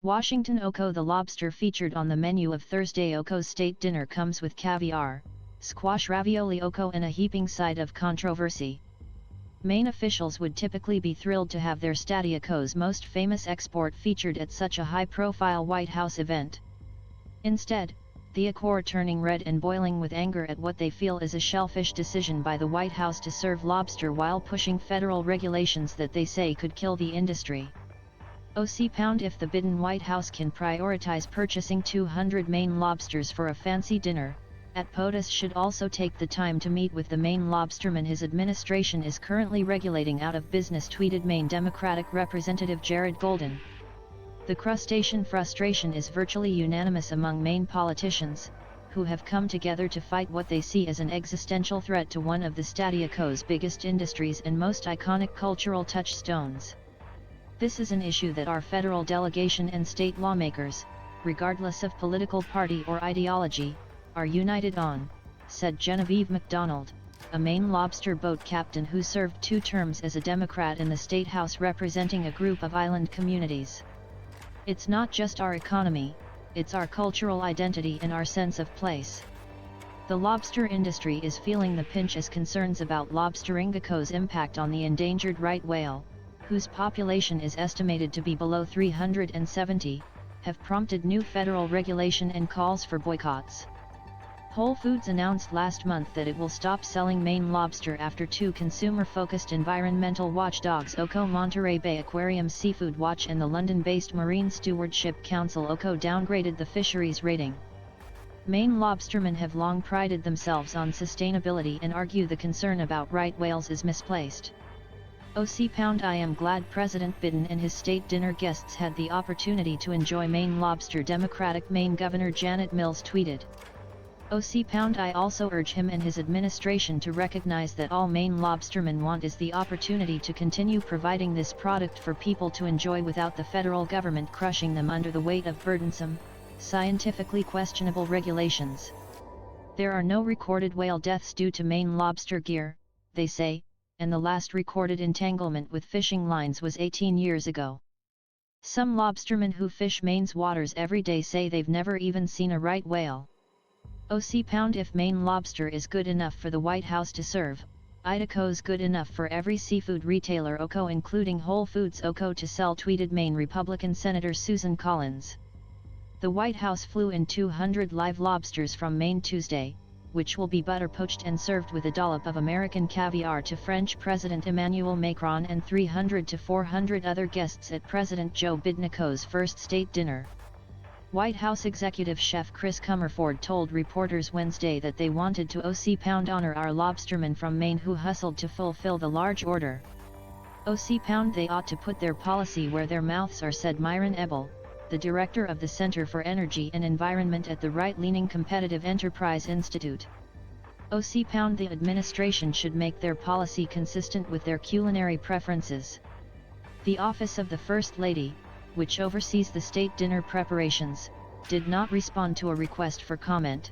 Washington Oko. The lobster featured on the menu of Thursday Oko's state dinner comes with caviar, squash ravioli Oko and a heaping side of controversy. Maine officials would typically be thrilled to have their Stadia Co's most famous export featured at such a high-profile White House event. Instead, the Oko are turning red and boiling with anger at what they feel is a shellfish decision by the White House to serve lobster while pushing federal regulations that they say could kill the industry. £. If the bidden White House can prioritize purchasing 200 Maine lobsters for a fancy dinner, POTUS should also take the time to meet with the Maine lobsterman his administration is currently regulating out of business, tweeted Maine Democratic Representative Jared Golden. The crustacean frustration is virtually unanimous among Maine politicians, who have come together to fight what they see as an existential threat to one of the Stadia Co's biggest industries and most iconic cultural touchstones. This is an issue that our federal delegation and state lawmakers, regardless of political party or ideology, are united on, said Genevieve McDonald, a Maine lobster boat captain who served 2 terms as a Democrat in the State House representing a group of island communities. It's not just our economy, it's our cultural identity and our sense of place. The lobster industry is feeling the pinch as concerns about lobstering Oko's impact on the endangered right whale, whose population is estimated to be below 370, have prompted new federal regulation and calls for boycotts. Whole Foods announced last month that it will stop selling Maine lobster after 2 consumer-focused environmental watchdogs, Oko Monterey Bay Aquarium Seafood Watch and the London-based Marine Stewardship Council, downgraded the fisheries rating. Maine lobstermen have long prided themselves on sustainability and argue the concern about right whales is misplaced. I am glad President Biden and his state dinner guests had the opportunity to enjoy Maine lobster, Democratic Maine Governor Janet Mills tweeted. I also urge him and his administration to recognize that all Maine lobstermen want is the opportunity to continue providing this product for people to enjoy without the federal government crushing them under the weight of burdensome, scientifically questionable regulations. There are no recorded whale deaths due to Maine lobster gear, they say, and the last recorded entanglement with fishing lines was 18 years ago. Some lobstermen who fish Maine's waters every day say they've never even seen a right whale. If Maine lobster is good enough for the White House to serve, Idaho's good enough for every seafood retailer Oko including Whole Foods Oko to sell, tweeted Maine Republican Senator Susan Collins. The White House flew in 200 live lobsters from Maine Tuesday, which will be butter poached and served with a dollop of American caviar to French President Emmanuel Macron and 300 to 400 other guests at President Joe Biden's first state dinner. White House executive chef Chris Comerford told reporters Wednesday that they wanted to honor our lobstermen from Maine who hustled to fulfill the large order. They ought to put their policy where their mouths are, said Myron Ebel, the director of the Center for Energy and Environment at the right-leaning Competitive Enterprise Institute. The administration should make their policy consistent with their culinary preferences. The Office of the First Lady, which oversees the state dinner preparations, did not respond to a request for comment.